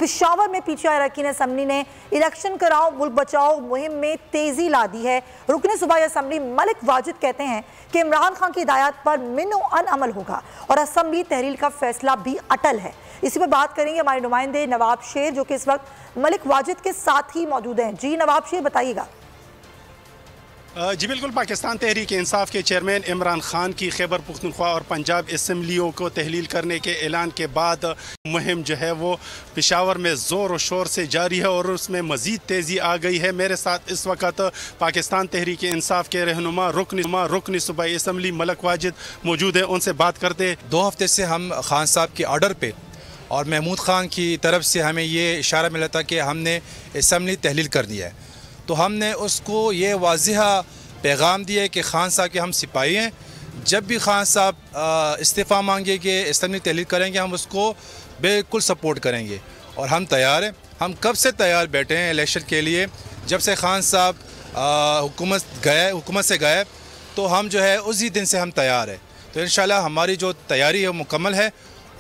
पेशावर में पीछे रखी असेंबली ने इलेक्शन कराओ मुल्क बचाओ मुहिम में तेजी ला दी है। रुकने सूबाई असेंबली मलिक वाजिद कहते हैं कि इमरान खान की हिदायत पर मिनो अन अमल होगा और असेंबली तहरील का फैसला भी अटल है। इसी पर बात करेंगे हमारे नुमाइंदे नवाब शेर जो कि इस वक्त मलिक वाजिद के साथ ही मौजूद हैं। जी नवाब शेर बताइएगा। जी बिल्कुल, पाकिस्तान तहरीक इंसाफ के चेयरमैन इमरान खान की खैबर पुख्तनख्वा और पंजाब असम्बलियों को तहलील करने के ऐलान के बाद मुहिम जो है वो पेशावर में ज़ोर और शोर से जारी है और उसमें मज़ीद तेज़ी आ गई है। मेरे साथ इस वक्त पाकिस्तान तहरीक इंसाफ के रहनुमा रुकन सूबाई असम्बली मलिक वाजिद मौजूद है, उनसे बात करते। 2 हफ्ते से हम खान साहब के ऑर्डर पे और महमूद खान की तरफ से हमें ये इशारा मिला था कि हमने असम्बली तहलील कर दिया है, तो हमने उसको ये वाज़िहा पैगाम दिया कि खान साहब के हम सिपाही हैं, जब भी खान साहब इस्तीफ़ा मांगेंगे असम्बली तहलील करेंगे हम उसको बिल्कुल सपोर्ट करेंगे और हम तैयार हैं। हम कब से तैयार बैठे हैं इलेक्शन के लिए, जब से खान साहब हुकूमत से गए तो हम जो है उसी दिन से हम तैयार हैं। तो इंशाल्लाह हमारी जो तैयारी है वो मुकम्मल है।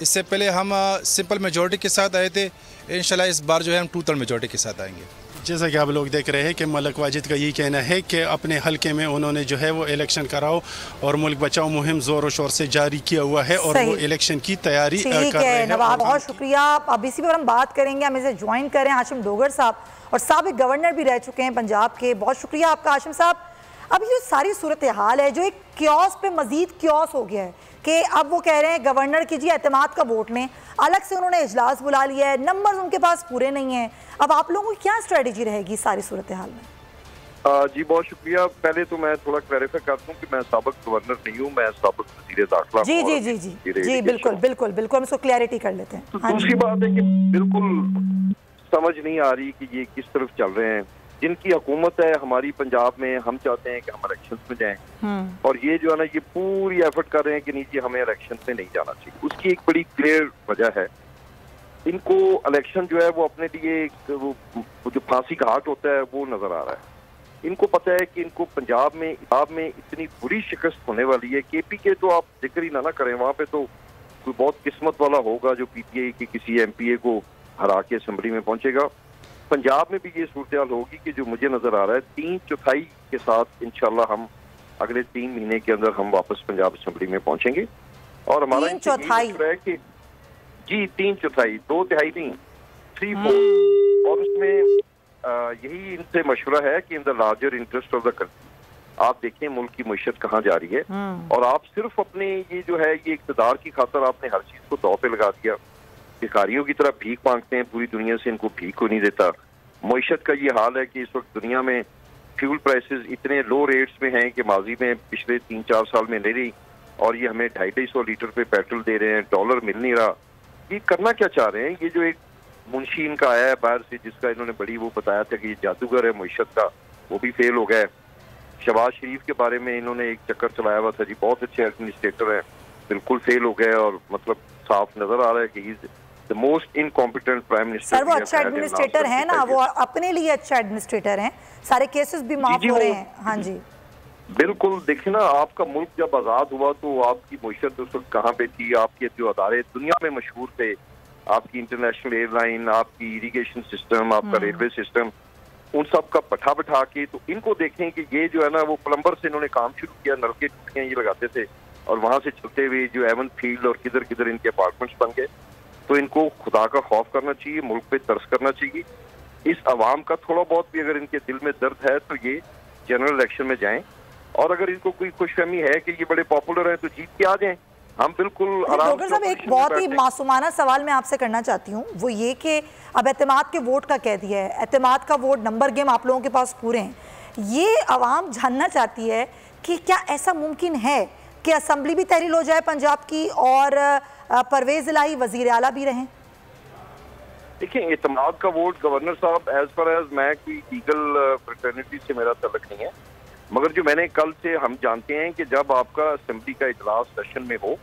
इससे पहले हम सिंपल मेजॉरिटी के साथ आए थे, इंशाल्लाह इस बार जो है हम टोटल मेजॉरिटी के साथ आएंगे। जैसा कि आप लोग देख रहे हैं कि मलिक वाजिद का यही कहना है कि अपने हलके में उन्होंने जो है वो इलेक्शन कराओ और मुल्क बचाओ मुहिम जोर और शोर से जारी किया हुआ है और वो इलेक्शन की तैयारी कर रहे हैं। नवाब बहुत शुक्रिया। अब इसी पर हम बात करेंगे, हम इसे ज्वाइन करें हाशिम डोगर साहब और साबिक गवर्नर भी रह चुके हैं पंजाब के। बहुत शुक्रिया आपका हाशिम साहब। अब ये सारी सूरत हाल है जो एक क्योस पे मजीद क्योस हो गया है कि अब वो कह रहे हैं गवर्नर कीजिए एतमाद का वोट लें, अलग से उन्होंने इजलास बुला लिया है, नंबर्स उनके पास पूरे नहीं हैं। अब आप लोगों की क्या स्ट्रेटजी रहेगी सारी सूरत हाल में? जी बहुत शुक्रिया। पहले तो मैं थोड़ा क्लैरिफाई कर दूं कि मैं साबिक गवर्नर नहीं हूं, मैं साबिक वज़ीर दाखिला। जी जी जी जी जी बिल्कुल बिल्कुल बिल्कुल, हम इसको क्लैरिटी कर लेते हैं। तो दूसरी बात है कि बिल्कुल समझ नहीं आ रही कि ये किस तरफ चल रहे हैं। जिनकी हुकूमत है हमारी पंजाब में, हम चाहते हैं कि हम इलेक्शन में जाएं और ये जो है ना ये पूरी एफर्ट कर रहे हैं कि नीचे हमें इलेक्शन में नहीं जाना चाहिए। उसकी एक बड़ी क्लियर वजह है, इनको इलेक्शन जो है वो अपने लिए वो जो फांसी का घाट होता है वो नजर आ रहा है। इनको पता है कि इनको पंजाब में इतनी बुरी शिकस्त होने वाली है। केपी के तो आप जिक्र ही ना करें, वहाँ पे तो कोई बहुत किस्मत वाला होगा जो पीटीआई के किसी एमपीए को हरा के असेंबली में पहुंचेगा। पंजाब में भी ये सूरत हाल होगी कि जो मुझे नजर आ रहा है 3/4 के साथ इंशाल्लाह हम अगले 3 महीने के अंदर हम वापस पंजाब असेंबली में पहुंचेंगे और हमारा 3/4 है कि जी 3/4, 2 तिहाई नहीं 3/4 और उसमें यही इनसे मशवरा है कि in the larger interest of the country आप देखें मुल्क की मईशत कहाँ जा रही है और आप सिर्फ अपने ये जो है ये इक़्तिदार की खातर आपने हर चीज को दांव पे लगा दिया। भिखारियों की तरह भीख मांगते हैं, पूरी दुनिया से इनको भीख को नहीं देता। मईशत का ये हाल है कि इस वक्त दुनिया में फ्यूल प्राइसेस इतने लो रेट्स में हैं कि माजी में पिछले 3-4 साल में नहीं रही और ये हमें 250 लीटर पे पेट्रोल दे रहे हैं, डॉलर मिल नहीं रहा। ये करना क्या चाह रहे हैं? ये जो एक मुंशी इनका आया है बाहर से जिसका इन्होंने बड़ी वो बताया था कि ये जादूगर है मईशत का, वो भी फेल हो गया है। शहबाज शरीफ के बारे में इन्होंने एक चक्कर चलाया हुआ था जी, बहुत अच्छे एडमिनिस्ट्रेटर हैं, बिल्कुल फेल हो गए और मतलब साफ नजर आ रहा है कि The most incompetent prime minister। Sir वो अच्छा एडमिनिस्ट्रेटर है ना, वो अपने लिए अच्छा एडमिनिस्ट्रेटर हैं, सारे केसेस भी माफ हो रहे हैं। हाँ जी बिल्कुल। देखिए ना, आपका मुल्क जब आजाद हुआ तो आपकी मईशत उस वक्त कहाँ पे थी? आपके जो अदारे दुनिया में मशहूर थे, आपकी इंटरनेशनल एयरलाइन, आपकी इरिगेशन सिस्टम, आपका रेलवे सिस्टम, उन सब का बैठा के तो इनको देखें कि ये जो है ना वो प्लम्बर से इन्होंने काम शुरू किया, नलके टूटियां ये लगाते थे और वहां से चलते हुए जो एवन फील्ड और किधर किधर इनके अपार्टमेंट्स बन गए। तो इनको खुदा का खौफ करना चाहिए, मुल्क पे तरस करना चाहिए। इस अवाम का थोड़ा बहुत भी अगर इनके दिल में दर्द है तो ये जनरल इलेक्शन में जाएं और अगर इनको कोई खुशफहमी है कि ये बड़े पॉपुलर हैं तो जीत के आ जाएं। हम बिल्कुल डॉक्टर साहब एक बहुत ही मासूमाना सवाल मैं आपसे करना चाहती हूँ, वो ये कि अब एतमाद के वोट का कह दिया है, एतमाद का वोट नंबर गेम आप लोगों के पास पूरे हैं, ये अवाम जानना चाहती है कि क्या ऐसा मुमकिन है कि असेंबली भी तहरील हो जाए पंजाब की और परवेज इलाही वजीर आला भी रहें? देखिए एतमाद का वोट गवर्नर साहब एज फार एज मैं कोई लीगल फ्रेटर्निटी से मेरा तल्लुक नहीं है, मगर जो मैंने कल से हम जानते हैं कि जब आपका असेंबली का इजलास सेशन में हो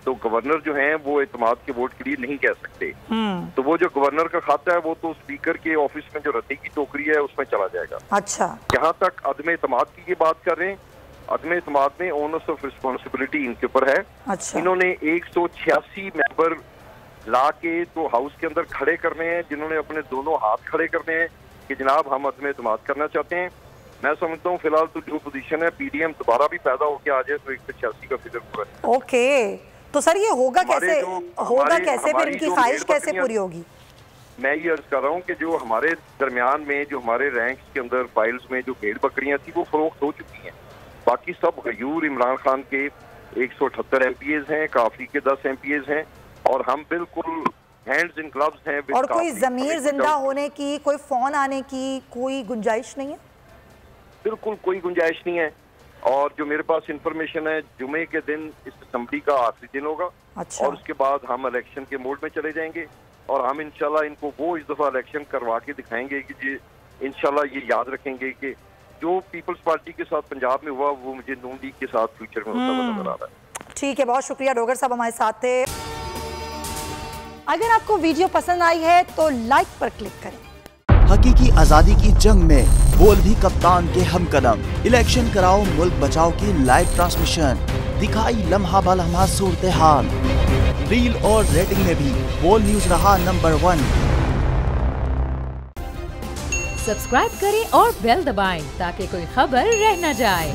तो गवर्नर जो हैं वो एतमाद के वोट के लिए नहीं कह सकते। तो वो जो गवर्नर का खाता है वो तो स्पीकर के ऑफिस में जो रद्दी की टोकरी है उसमें चला जाएगा। अच्छा, जहाँ तक अदम एतमाद की ये बात कर रहे हैं, अदम एतमाद में ओनर्स ऑफ रिस्पॉन्सिबिलिटी इनके ऊपर है। अच्छा। इन्होंने 186 मेंबर ला के तो हाउस के अंदर खड़े करने हैं, जिन्होंने अपने दोनों हाथ खड़े करने हैं कि जनाब हम अदम एतमाद करना चाहते हैं। मैं समझता हूँ फिलहाल तो जो पोजीशन है पीडीएम दोबारा भी पैदा होकर आ जाए तो 186 का फिगर पूरा है। ओके, तो सर ये होगा कैसे, फिर इनकी ख्वाहिश कैसे पूरी होगी? मैं ये अर्ज कर रहा हूँ कि जो हमारे दरमियान में, जो हमारे रैंक्स के अंदर फाइल्स में जो भेड़ बकरियां थी वो फरोख्त हो चुकी हैं। बाकी सब गयूर इमरान खान के 178 MPAs हैं, काफी के 10 MPAs हैं और हम बिल्कुल हैंड्स इन ग्लव्स हैं। और कोई जमीर जिंदा होने की, कोई फोन आने की कोई गुंजाइश नहीं है? बिल्कुल कोई गुंजाइश नहीं है। और जो मेरे पास इंफॉर्मेशन है, जुमे के दिन इस असेंबली का आखिरी दिन होगा। अच्छा। और उसके बाद हम इलेक्शन के मोड में चले जाएंगे और हम इंशाल्लाह इनको वो इस दफा इलेक्शन करवा के दिखाएंगे कि ये इंशाल्लाह ये याद रखेंगे कि जो पीपल्स पार्टी के साथ पंजाब में हुआ वो मुझे नून लीग के साथ फ्यूचर में होता हुआ नजर आ रहा है। ठीक है, बहुत शुक्रिया डोगर साहब हमारे साथ थे। अगर आपको वीडियो पसंद आई है तो लाइक पर क्लिक करें। हकीकी आजादी की जंग में बोल भी कप्तान के हमकदम। इलेक्शन कराओ मुल्क बचाओ की लाइव ट्रांसमिशन, दिखाई लम्हा ब लम्हा सूरत हाल। रील और रेटिंग में भी बोल न्यूज रहा नंबर 1। सब्सक्राइब करें और बेल दबाएं ताकि कोई खबर रह न जाए।